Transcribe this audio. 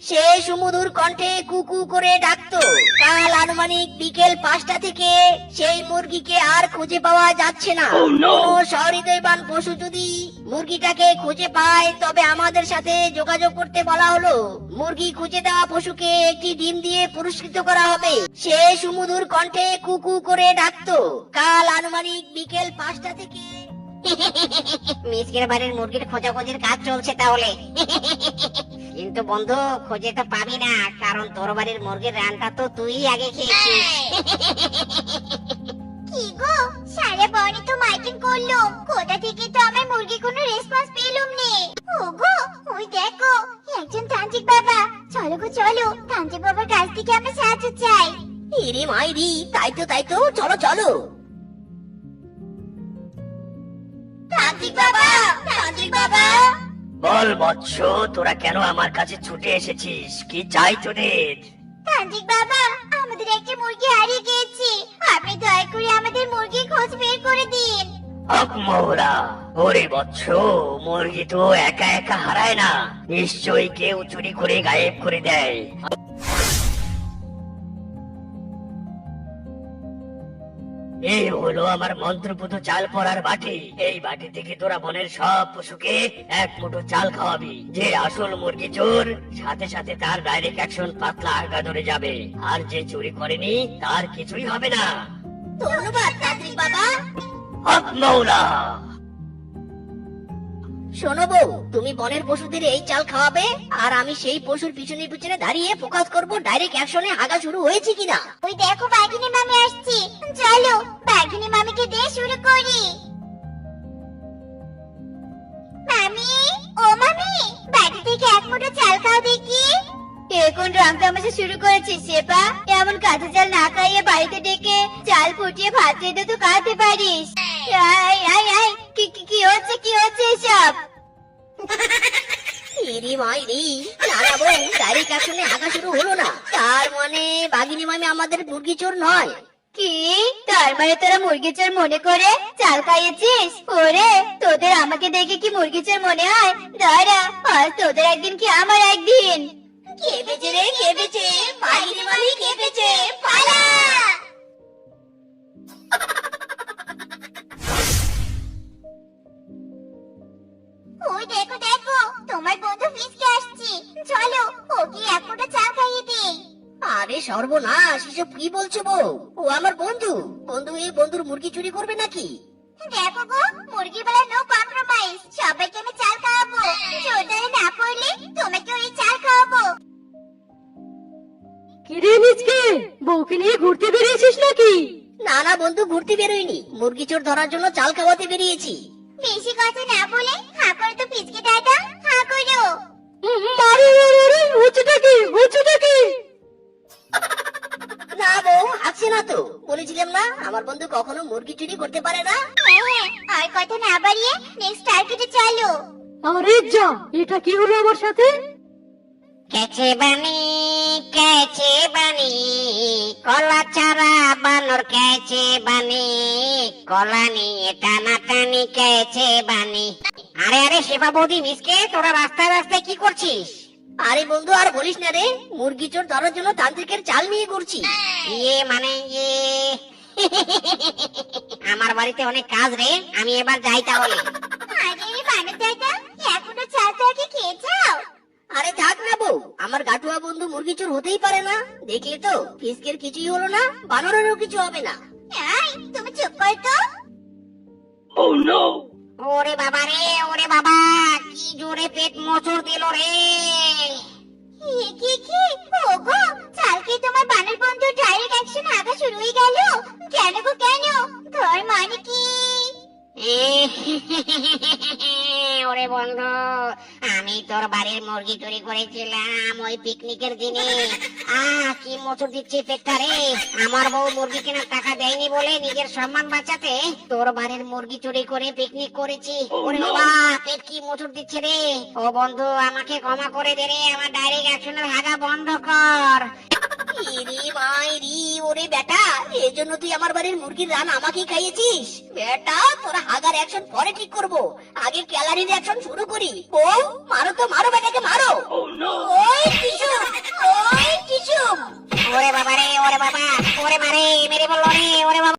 সে সুমধুর কণ্ঠে কুকু করে ডাকতো। কাল আনুমানিক বিকেল 5টা থেকে সেই মুরগিকে আর খুঁজে পাওয়া যাচ্ছে না। কোনো সহৃদয়বান পশু যদি মুরগিটাকে খুঁজে পায় তবে আমাদের সাথে যোগাযোগ করতে বলা হলো। মুরগি খুঁজে দেওয়া পশুকে একটি ডিম দিয়ে পুরস্কৃত করা হবে। সে সুমধুর কণ্ঠে কুকু করে ডাকতো। কাল আনুমানিক বিকেল 5টা থেকে। মিসকের বাড়ির মুরগির খোঁজাখুঁজির কাজ চলছে তাহলে। কিন্তু বন্ধু, খুঁজে তো পাবি না, কারণ তোর বাড়ির মুরগির রানটা তো তুই আগে খেয়েছিস। কি গো, সারা বনে তো মাইকিং করলো, কোথা থেকে তো আমার মুরগি কোনো রেসপন্স পেলুম নে। ওগো, ওই দেখো একজন তান্ত্রিক বাবা। চলো গো চলো, তান্ত্রিক বাবার কাছ থেকে আমরা সাহায্য চাই। ইরি মাইরি, তাই তো, চলো চলো। তান্ত্রিক বাবা, তান্ত্রিক বাবা। বল বৎস, তোরা কেন আমার কাছে ছুটে এসেছিস? কি চাই তোদের? তান্ত্রিক বাবা, আমাদের একটা মুরগি হারিয়ে গিয়েছে, আপনি দয়া করে আমাদের মুরগির খোঁজ বের করে দিন। হক মৌরা, ওরে বৎস, মুরগি তো একা একা হারায় না, নিশ্চয়ই কেউ চুরি করে গায়েব করে দেয়। এই হলো আমার মন্ত্রপুত চাল পড়ার বাটি। এই বাটি থেকে তোরা বনের সব পশুকে এক মুঠো চাল খাওয়াবি। যে আসল মুরগি চোর, সাথে সাথে তার ডাইরেক্ট অ্যাকশন পাতলা আগা ধরে যাবে, আর যে চুরি করেনি তার কিছুই হবে না। ধন্যবাদ তান্ত্রিক বাবা। হক মৌলা। শোনো বউ, তুমি বনের পশুদের এই চাল খাওয়াবে, আর আমি সেই পশুর পিছনে পিছনে দাঁড়িয়ে ফোকাস করব ডাইরেক্ট অ্যাকশনে হাগা শুরু হয়েছে কিনা। ওই দেখো বাঘিনী মামি আসছে, চলো বাঘিনী মামিকে দিয়ে শুরু করি। মামি, ও মামি, বাড়ি থেকে এক মুঠো চাল খাও দেখি। এখন রং তামাশা শুরু করেছিস শেপা? এমন কাঁচা চাল না খাইয়ে বাড়িতে ডেকে চাল ফুটিয়ে ভাত রেঁধে তো খাওয়াতে পারিস। আয় আয় আয়, কি হচ্ছে এসব? ইরি মাইরি, নানা বউ, ডাইরেক্ট অ্যাকশনে হাগা শুরু হলো না, তার মানে বাঘিনী মামি আমাদের মুরগি চোর নয়। কি, তার মানে তোরা মুরগি চোর মনে করে চাল খাইয়েছিস? ওরে, তোদের আমাকে দেখে কি মুরগি চোর মনে হয়? দাঁড়া, আজ তোদের একদিন কি আমার একদিন। কেঁপেছে রে কেঁপেছে, বাঘিনী মামি কেঁপেছে, পালা। ওই দেখো দেখো, তোমার বন্ধু ফিসকে আসছে, চলো ওকে এক মুঠো চাল খাইয়ে দিই। আরে সর্বনাশ, এসব কি বলছো বউ? ও আমার বন্ধু, এই বন্ধুর মুরগি চুরি করবে নাকি? দেখো গো, মুরগি বেলা নো কম্প্রোমাইজ, সবাইকে আমি চাল খাওয়াবো। চোরদারে না পড়লে তোমাকে ওই চাল খাওয়াবো। কিরে মিচকে, বউকে নিয়ে ঘুরতে বেরিয়েছিস নাকি? না না বন্ধু, ঘুরতে বেরোয়নি, মুরগি চোর ধরার জন্য চাল খাওয়াতে বেরিয়েছি। বেশি কথা না বলে হাঁ করে তো পিচকে দাদা, হাঁ করো। আরে হচ্ছেটা কি? না বউ, হাসছে না তো, বলেছিলাম না আমার বন্ধু কখনো মুরগি চুরি করতে পারে না। হ্যাঁ, আর কথা না বাড়িয়ে নেক্সট টার্গেটে চলো। আরে যা, এটা কি হলো আমার সাথে? কেচে বানি কলা চারা বানর, কেচে বানি কলা নিয়ে টানাটানি, কেচে বানি। আরে আরে শেফা বৌদি, মিসকে, তোরা রাস্তায় রাস্তায় কি করছিস? আরে বন্ধু আর বলিস না রে, মুরগি চোর ধরার জন্য তান্ত্রিকের চাল নিয়ে ঘুরছি। আমার বাড়িতে অনেক কাজ রে, আমি এবার যাই তাহলে। আরে বানর দাদা, এখনো চাল তো আগে খেয়ে যাও। আরে থাক না বউ, আমার গাটুয়া বন্ধু মুরগি চোর হতেই পারে না। দেখলে তো, ফিসকের কিছুই হলো না, বানরেরও কিছু হবে না। এই, তুমি চুপ কর তো। Oh no! ওরে বাবা রে, ওরে বাবা, কি জোরে পেট মোচড় দিল রে। কি ওগো, চালকে তোমার বানর বন্ধু ডাইরেক্ট অ্যাকশন আগা শুরু হয়ে গেল। কেন গো কেন? তোর মানে কি? ওরে বন্ধু, আমি তোর বাড়ির মুরগি চুরি করেছিলাম ওই পিকনিকের দিনে। কি মোচড় দিচ্ছে পেটটা রে। আমার বউ মুরগি কেনার টাকা দেয়নি বলে নিজের সম্মান বাঁচাতে তোর বাড়ির মুরগি চুরি করে পিকনিক করেছি। ওরে বাবা, পেট কি মোচড় দিচ্ছে রে। ও বন্ধু, আমাকে ক্ষমা করে দে রে, আমার ডাইরেক্ট অ্যাকশনের হাগা বন্ধ কর। ইরি মাইরি, ওরে বেটা, এই জন্য তুই আমার বাড়ির মুরগির রান আমাকে খাইয়েছিস? বেটা, তোরা হাগার অ্যাকশন পরে ঠিক করব, আগে ক্যালারির অ্যাকশন শুরু করি। ও মারো তো, মারো বেটাকে মারো। Oh no! ওই কিশোর, ওরে বাবা রে, ওরে বাবা, ওরে মারে, মেরে বললো রে, ওরে বাবা।